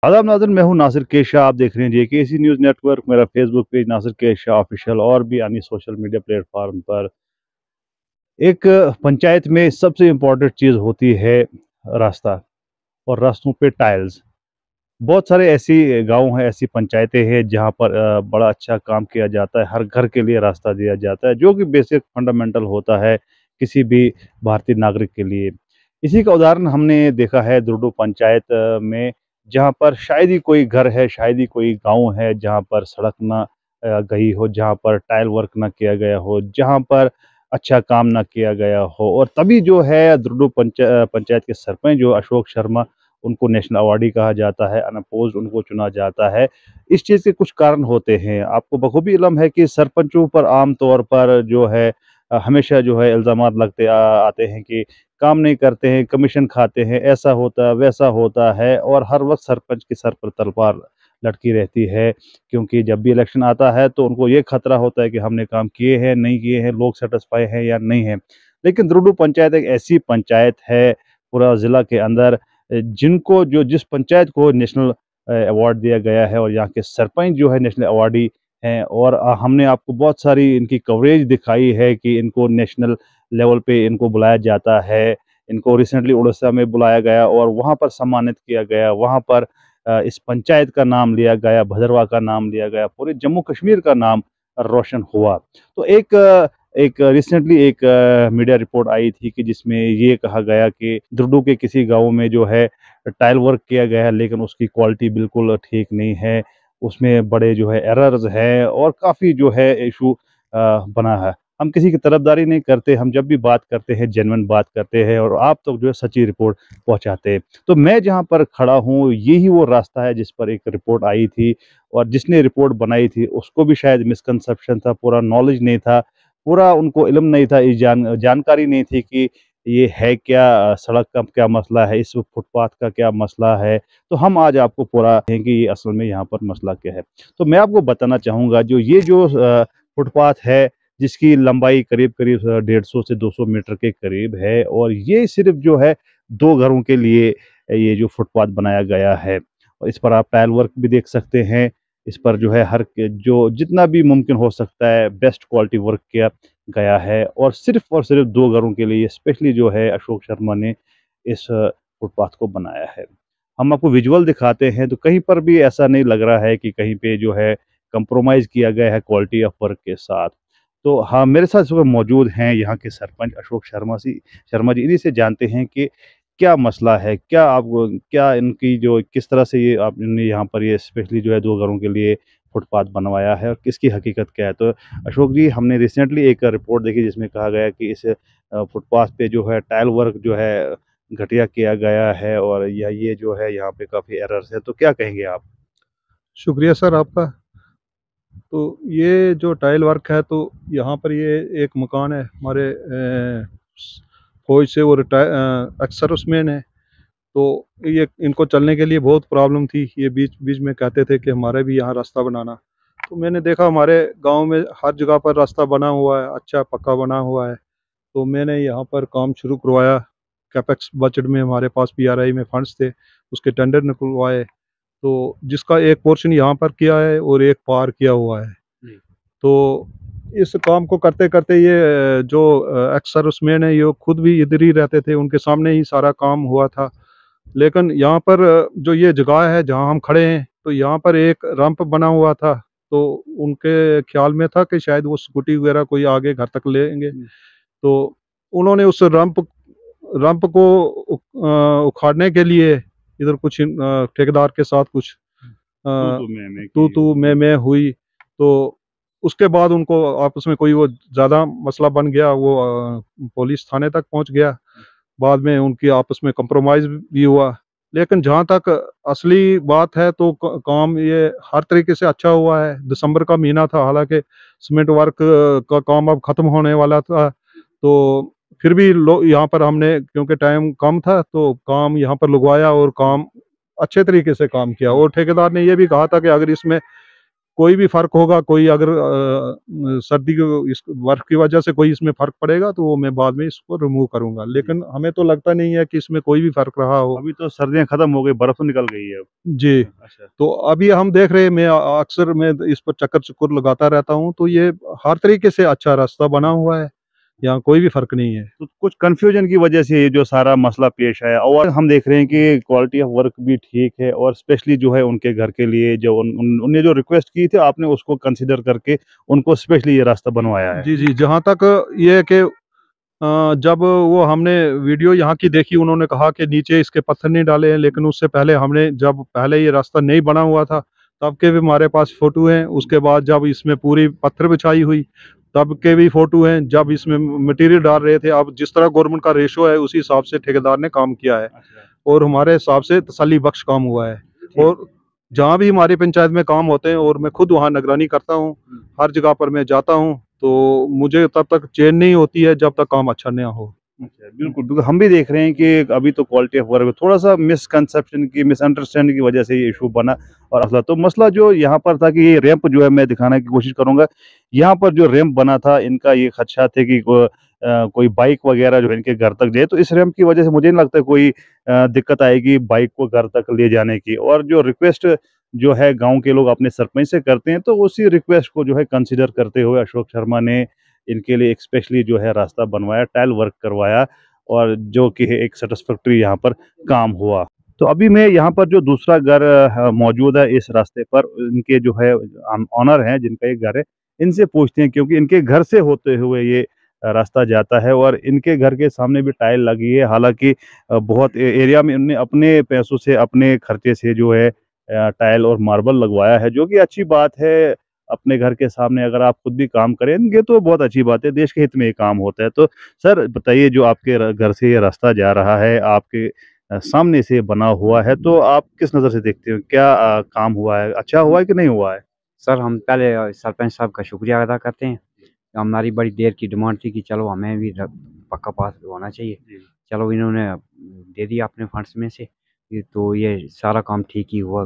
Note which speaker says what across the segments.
Speaker 1: आदाब नाज़रीन, मैं हूं नासिर के शाह। आप देख रहे हैं जेकेसी न्यूज़ नेटवर्क। मेरा फेसबुक पेज नासिर के शाह ऑफिशियल और भी अन्य सोशल मीडिया प्लेटफॉर्म पर एक पंचायत में सबसे इम्पोर्टेंट चीज़ होती है रास्ता और रास्तों पे टाइल्स। बहुत सारे ऐसी गांव हैं, ऐसी पंचायतें हैं जहां पर बड़ा अच्छा काम किया जाता है। हर घर के लिए रास्ता दिया जाता है जो कि बेसिक फंडामेंटल होता है किसी भी भारतीय नागरिक के लिए। इसी का उदाहरण हमने देखा है दुर्डू पंचायत में, जहां पर शायद ही कोई घर है, शायद ही कोई गांव है जहां पर सड़क ना गई हो, जहां पर टाइल वर्क ना किया गया हो, जहां पर अच्छा काम ना किया गया हो। और तभी जो है दुर्डू पंचायत के सरपंच जो अशोक शर्मा, उनको नेशनल अवार्डी कहा जाता है, अनअपोज्ड उनको चुना जाता है। इस चीज़ के कुछ कारण होते हैं। आपको बखूबी इल्म है कि सरपंचों पर आम तौर पर जो है हमेशा जो है इल्ज़ामात लगते आते हैं कि काम नहीं करते हैं, कमीशन खाते हैं, ऐसा होता है, वैसा होता है। और हर वक्त सरपंच के सर पर तलवार लटकी रहती है, क्योंकि जब भी इलेक्शन आता है तो उनको ये खतरा होता है कि हमने काम किए हैं, नहीं किए हैं, लोग सेटिस्फाई हैं या नहीं हैं। लेकिन द्रुडू पंचायत एक ऐसी पंचायत है पूरा ज़िला के अंदर जिनको जो जिस पंचायत को नेशनल अवार्ड दिया गया है, और यहाँ के सरपंच जो है नेशनल अवार्डी हैं। और हमने आपको बहुत सारी इनकी कवरेज दिखाई है कि इनको नेशनल लेवल पे इनको बुलाया जाता है। इनको रिसेंटली उड़ीसा में बुलाया गया और वहाँ पर सम्मानित किया गया। वहाँ पर इस पंचायत का नाम लिया गया, भदरवा का नाम लिया गया, पूरे जम्मू कश्मीर का नाम रोशन हुआ। तो एक रिसेंटली एक मीडिया रिपोर्ट आई थी कि जिसमें ये कहा गया कि दुर्डू के किसी गांव में जो है टाइल वर्क किया गया है, लेकिन उसकी क्वालिटी बिल्कुल ठीक नहीं है। उसमें बड़े जो है एरर्स हैं और काफ़ी जो है इशू बना है। हम किसी की तरफदारी नहीं करते, हम जब भी बात करते हैं जेन्युइन बात करते हैं और आप तो जो है सच्ची रिपोर्ट पहुंचाते हैं। तो मैं जहां पर खड़ा हूं यही वो रास्ता है जिस पर एक रिपोर्ट आई थी, और जिसने रिपोर्ट बनाई थी उसको भी शायद मिसकंसेप्शन था, पूरा नॉलेज नहीं था, पूरा उनको इल्म नहीं था, इस जानकारी नहीं थी कि ये है क्या, सड़क का क्या मसला है, इस फुटपाथ का क्या मसला है। तो हम आज आपको पूरा है कि ये असल में यहाँ पर मसला क्या है। तो मैं आपको बताना चाहूँगा जो फुटपाथ है, जिसकी लंबाई करीब करीब 150 से 200 मीटर के करीब है, और ये सिर्फ जो है 2 घरों के लिए ये जो फुटपाथ बनाया गया है। और इस पर आप टाइल वर्क भी देख सकते हैं। इस पर जो है हर जो जितना भी मुमकिन हो सकता है बेस्ट क्वालिटी वर्क किया गया है, और सिर्फ 2 घरों के लिए स्पेशली जो है अशोक शर्मा ने इस फुटपाथ को बनाया है। हम आपको विजुअल दिखाते हैं तो कहीं पर भी ऐसा नहीं लग रहा है कि कहीं पे जो है कंप्रोमाइज़ किया गया है क्वालिटी ऑफ वर्क के साथ। तो हाँ, मेरे साथ इस वक्त मौजूद हैं यहाँ के सरपंच अशोक शर्मा जी। इन्हीं से जानते हैं कि क्या मसला है, क्या इनकी जो किस तरह से ये आपने यहाँ पर ये स्पेशली जो है 2 घरों के लिए फुटपाथ बनवाया है, और किसकी हकीकत क्या है। तो अशोक जी, हमने रिसेंटली एक रिपोर्ट देखी जिसमें कहा गया कि इस फुटपाथ पे जो है टाइल वर्क जो है घटिया किया गया है, और या ये जो है यहाँ पे काफ़ी एरर्स है। तो क्या कहेंगे आप?
Speaker 2: शुक्रिया सर आपका। तो ये जो टाइल वर्क है, तो यहाँ पर ये एक मकान है हमारे फौज से, वो एक्स सर्विसमैन है। तो ये इनको चलने के लिए बहुत प्रॉब्लम थी। ये बीच बीच में कहते थे कि हमारे भी यहाँ रास्ता बनाना। तो मैंने देखा हमारे गांव में हर जगह पर रास्ता बना हुआ है, अच्छा पक्का बना हुआ है। तो मैंने यहाँ पर काम शुरू करवाया। कैपेक्स बजट में हमारे पास पीआरआई में फंड्स थे, उसके टेंडर निकलवाए। तो जिसका एक पोर्शन यहाँ पर किया है और एक पार किया हुआ है।
Speaker 1: जी।
Speaker 2: तो इस काम को करते करते ये जो एक्स सर्विसमैन है, ये खुद भी इधर ही रहते थे, उनके सामने ही सारा काम हुआ था। लेकिन यहाँ पर जो ये जगह है जहाँ हम खड़े हैं, तो यहाँ पर एक रैंप बना हुआ था। तो उनके ख्याल में था कि शायद वो स्कूटी वगैरह कोई आगे घर तक लेंगे। तो उन्होंने उस रैंप रैंप को उखाड़ने के लिए इधर कुछ ठेकेदार के साथ कुछ
Speaker 1: तो मैं
Speaker 2: तू
Speaker 1: की
Speaker 2: तू मैं हुई। तो उसके बाद उनको आपस में कोई वो ज़्यादा मसला बन गया, वो पुलिस थाने तक पहुंच गया। बाद में उनकी आपस में कंप्रोमाइज़ भी हुआ। लेकिन जहाँ तक असली बात है, तो काम ये हर तरीके से अच्छा हुआ है। दिसंबर का महीना था, हालांकि सीमेंट वर्क का काम अब ख़त्म होने वाला था। तो फिर भी यहाँ पर हमने, क्योंकि टाइम कम था, तो काम यहाँ पर लगवाया और काम अच्छे तरीके से काम किया। और ठेकेदार ने ये भी कहा था कि अगर इसमें कोई भी फ़र्क होगा, कोई अगर सर्दी के इस बर्फ़ की वजह से कोई इसमें फ़र्क पड़ेगा तो वो मैं बाद में इसको रिमूव करूँगा। लेकिन हमें तो लगता नहीं है कि इसमें कोई भी फ़र्क रहा हो।
Speaker 1: अभी तो सर्दियाँ खत्म हो गई, बर्फ तो निकल गई है अब।
Speaker 2: जी,
Speaker 1: अच्छा।
Speaker 2: तो अभी हम देख रहे हैं, मैं अक्सर मैं इस पर चक्कर-चुक्कर लगाता रहता हूँ, तो ये हर तरीके से अच्छा रास्ता बना हुआ है, यहाँ कोई भी फ़र्क नहीं है।
Speaker 1: तो कुछ कन्फ्यूजन की वजह से ये जो सारा मसला पेश आया, और हम देख रहे हैं कि क्वालिटी ऑफ वर्क भी ठीक है, और स्पेशली जो है उनके घर के लिए जो उनने जो रिक्वेस्ट की थी, आपने उसको कंसीडर करके उनको स्पेशली ये रास्ता बनवाया है।
Speaker 2: जी, जी, जहाँ तक ये है कि जब वो हमने वीडियो यहाँ की देखी, उन्होंने कहा कि नीचे इसके पत्थर नहीं डाले हैं, लेकिन उससे पहले हमने जब पहले ये रास्ता नहीं बना हुआ था, तब के भी हमारे पास फ़ोटो हैं। उसके बाद जब इसमें पूरी पत्थर बिछाई हुई, तब के भी फ़ोटो हैं। जब इसमें मटीरियल डाल रहे थे, अब जिस तरह गवर्नमेंट का रेशो है, उसी हिसाब से ठेकेदार ने काम किया है
Speaker 1: अच्छा।
Speaker 2: और हमारे हिसाब से तसल्ली बख्श काम हुआ है।
Speaker 1: ठीक।
Speaker 2: और जहाँ भी हमारी पंचायत में काम होते हैं और मैं खुद वहाँ निगरानी करता हूँ, हर जगह पर मैं जाता हूँ, तो मुझे तब तक चैन नहीं होती है जब तक काम अच्छा ना हो।
Speaker 1: अच्छा, बिल्कुल, बिल्कुल, हम भी देख रहे हैं कि अभी तो क्वालिटी ऑफ वर्क में थोड़ा-सा मिसकंसेप्शन की, मिसअंडरस्टैंडिंग की वजह से ये इश्यू बना। और असला तो मसला जो यहाँ पर था कि ये रैंप जो है, मैं दिखाने की कोशिश करूँगा। यहाँ पर जो रैंप बना था, इनका ये खदशा थे कि कोई बाइक वगैरह जो है इनके घर तक जाए, तो इस रैंप की वजह से मुझे नहीं लगता कोई दिक्कत आएगी बाइक को घर तक ले जाने की। और जो रिक्वेस्ट जो है गाँव के लोग अपने सरपंच से करते हैं, तो उसी रिक्वेस्ट को जो है कंसीडर करते हुए अशोक शर्मा ने इनके लिए एक स्पेशली जो है रास्ता बनवाया, टाइल वर्क करवाया, और जो कि एक सैटिस्फैक्टरी यहाँ पर काम हुआ। तो अभी मैं यहाँ पर जो दूसरा घर मौजूद है इस रास्ते पर, इनके जो है ऑनर हैं जिनका ये घर है, इनसे पूछते हैं, क्योंकि इनके घर से होते हुए ये रास्ता जाता है, और इनके घर के सामने भी टाइल लगी है। हालाँकि बहुत एरिया में इन्होंने अपने पैसों से, अपने खर्चे से जो है टाइल और मार्बल लगवाया है, जो कि अच्छी बात है। अपने घर के सामने अगर आप खुद भी काम करेंगे तो बहुत अच्छी बात है, देश के हित में ये काम होता है। तो सर बताइए, जो आपके घर से ये रास्ता जा रहा है, आपके सामने से बना हुआ है, तो आप किस नज़र से देखते हो? क्या काम हुआ है? अच्छा हुआ है कि नहीं हुआ है?
Speaker 3: सर, हम पहले सरपंच साहब का शुक्रिया अदा करते हैं। हमारी बड़ी देर की डिमांड थी कि चलो हमें भी पक्का पास होना चाहिए।
Speaker 1: जी।
Speaker 3: चलो इन्होंने दे दिया अपने फंड्स में से। तो ये सारा काम ठीक ही हुआ।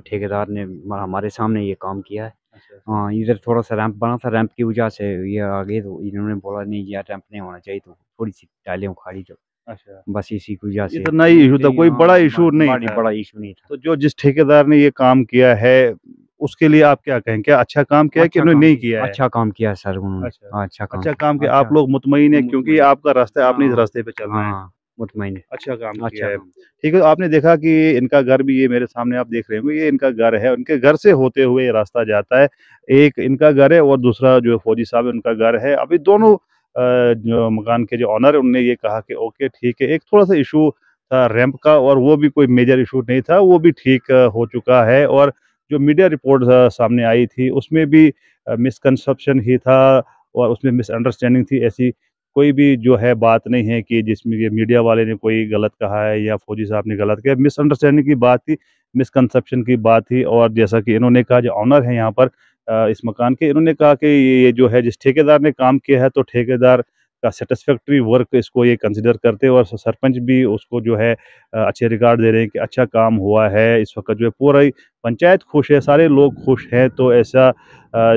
Speaker 3: ठेकेदार ने हमारे सामने ये काम किया है।
Speaker 1: अच्छा।
Speaker 3: हाँ, इधर थोड़ा सा रैंप बना था, रैंप की वजह से ये आगे, तो इन्होंने बोला नहीं यार रैंप नहीं होना चाहिए, तो थोड़ी सी टाइलें उखाड़ी जो,
Speaker 1: अच्छा।
Speaker 3: बस इसी की वजह से।
Speaker 1: इतना ही इशू था, कोई बड़ा इशू नहीं था।
Speaker 3: बड़ा इशू नहीं था।
Speaker 1: तो जो जिस ठेकेदार ने ये काम किया है, उसके लिए आप क्या कहें? क्या अच्छा काम किया है कि उन्होंने नहीं किया है?
Speaker 3: अच्छा काम किया है सर उन्होंने।
Speaker 1: अच्छा।
Speaker 3: अच्छा काम
Speaker 1: अच्छा काम किया, आप
Speaker 3: अच्छा।
Speaker 1: लोग मुतमईन हैं, क्योंकि ये
Speaker 3: मुतमईन।
Speaker 1: आपका रास्ता है, आपने इस
Speaker 3: हाँ,
Speaker 1: रास्ते पे चलना है।
Speaker 3: हाँ, मुतमईन है।
Speaker 1: अच्छा काम किया
Speaker 3: अच्छा
Speaker 1: है।
Speaker 3: काम।
Speaker 1: ठीक है, आपने देखा कि इनका घर भी, ये मेरे सामने आप देख रहे होंगे, ये इनका घर है। उनके घर से होते हुए ये रास्ता जाता है। एक इनका घर है और दूसरा जो फौजी साहब है उनका घर है। अभी दोनों जो मकान के जो ओनर है, उन्होंने ये कहा कि ओके ठीक है। एक थोड़ा-सा इश्यू था रैंप का, और वो भी कोई मेजर इश्यू नहीं था, वो भी ठीक हो चुका है। और जो मीडिया रिपोर्ट सामने आई थी, उसमें भी मिसकंसेप्शन ही था, और उसमें मिसअंडरस्टैंडिंग थी। ऐसी कोई भी जो है बात नहीं है कि जिसमें ये मीडिया वाले ने कोई गलत कहा है या फौजी साहब ने गलत किया। मिसअंडरस्टैंडिंग की बात थी, मिसकंसेप्शन की बात थी। और जैसा कि इन्होंने कहा, जो ऑनर है यहाँ पर इस मकान के, इन्होंने कहा कि ये जो है जिस ठेकेदार ने काम किया है, तो ठेकेदार का सैटिस्फैक्टरी वर्क इसको ये कंसिडर करते हैं, और सरपंच भी उसको जो है अच्छे रिकॉर्ड दे रहे हैं कि अच्छा काम हुआ है। इस वक्त जो है पूरा पंचायत खुश है, सारे लोग खुश हैं। तो ऐसा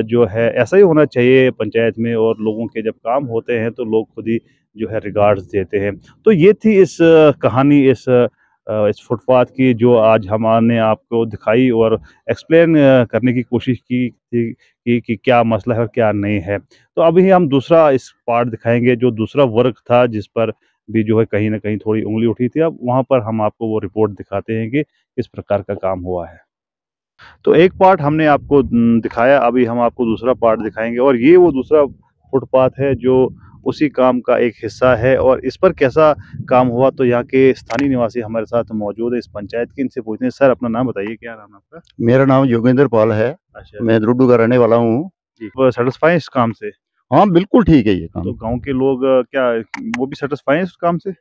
Speaker 1: जो है ऐसा ही होना चाहिए पंचायत में, और लोगों के जब काम होते हैं तो लोग खुद ही जो है रिगार्ड्स देते हैं। तो ये थी इस कहानी, इस फुटपाथ की, जो आज हमने आपको दिखाई और एक्सप्लेन करने की कोशिश की थी कि क्या मसला है और क्या नहीं है। तो अभी हम दूसरा इस पार्ट दिखाएंगे, जो दूसरा वर्क था जिस पर भी जो है कहीं ना कहीं थोड़ी उंगली उठी थी। अब वहाँ पर हम आपको वो रिपोर्ट दिखाते हैं कि किस प्रकार का काम हुआ है। तो एक पार्ट हमने आपको दिखाया, अभी हम आपको दूसरा पार्ट दिखाएंगे, और ये वो दूसरा फुटपाथ है जो उसी काम का एक हिस्सा है। और इस पर कैसा काम हुआ, तो यहाँ के स्थानीय निवासी हमारे साथ मौजूद है, इस पंचायत के। इनसे पूछते हैं। सर अपना नाम बताइए, क्या नाम है आपका?
Speaker 4: मेरा नाम योगेंद्र पाल है।
Speaker 1: अच्छा
Speaker 4: मैं द्रुड्डू का रहने वाला हूँ।
Speaker 1: जी, वो सेटिस्फाई इस काम से?
Speaker 4: हाँ, बिल्कुल ठीक है ये काम।
Speaker 1: तो गांव के लोग क्या वो भी सेटिस्फाई है इस काम से?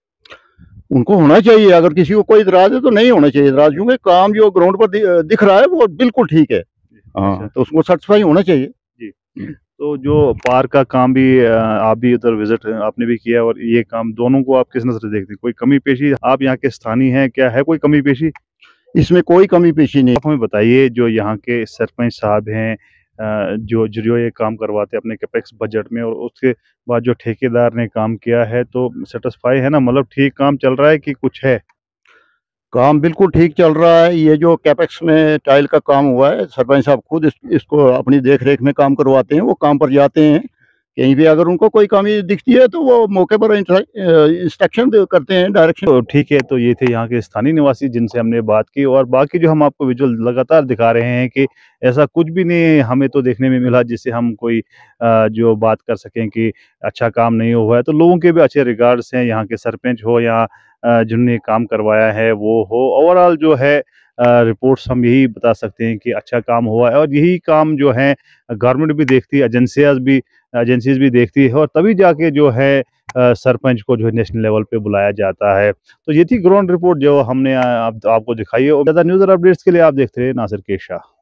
Speaker 4: उनको होना चाहिए, अगर किसी को कोई इतराज है तो नहीं होना चाहिए इतराज, क्योंकि काम जो ग्राउंड पर दिख रहा है वो बिल्कुल ठीक है। हाँ,
Speaker 1: अच्छा।
Speaker 4: तो उसको सेटिस्फाई होना चाहिए।
Speaker 1: जी। तो जो पार्क का काम भी आप भी उधर विजिट आपने भी किया, और ये काम, दोनों को आप किस नज़र से देखते हैं? कोई कमी पेशी, आप यहाँ के स्थानीय हैं, क्या है कोई कमी पेशी?
Speaker 4: इसमें कोई कमी पेशी नहीं।
Speaker 1: आप हमें बताइए, जो यहाँ के सरपंच साहब हैं, जो ये काम करवाते हैं अपने कैपेक्स बजट में, और उसके बाद जो ठेकेदार ने काम किया है, तो सेटिस्फाई है ना? मतलब ठीक काम चल रहा है कि कुछ है?
Speaker 4: काम बिल्कुल ठीक चल रहा है। ये जो कैपेक्स में टाइल का काम हुआ है, सरपंच साहब खुद इसको अपनी देख रेख में काम करवाते हैं। वो काम पर जाते हैं, कहीं भी अगर उनको कोई कमी दिखती है तो वो मौके पर इंस्ट्रक्शन करते हैं, डायरेक्शन।
Speaker 1: तो ठीक है, तो ये थे यहाँ के स्थानीय निवासी जिनसे हमने बात की, और बाकी जो हम आपको विजुअल लगातार दिखा रहे हैं कि ऐसा कुछ भी नहीं है हमें तो देखने में मिला जिससे हम कोई जो बात कर सकें कि अच्छा काम नहीं हुआ है। तो लोगों के भी अच्छे रिगार्ड्स हैं, यहाँ के सरपंच हो या जिन्होंने काम करवाया है वो हो। ओवरऑल जो है रिपोर्ट्स हम यही बता सकते हैं कि अच्छा काम हुआ है, और यही काम जो है गवर्नमेंट भी देखती है, एजेंसीज भी देखती है, और तभी जाके जो है सरपंच को जो है नेशनल लेवल पे बुलाया जाता है। तो ये थी ग्राउंड रिपोर्ट जो हमने आपको दिखाई है। और ज़्यादा न्यूज़ और अपडेट्स के लिए आप देखते रहिए नासिर के शाह।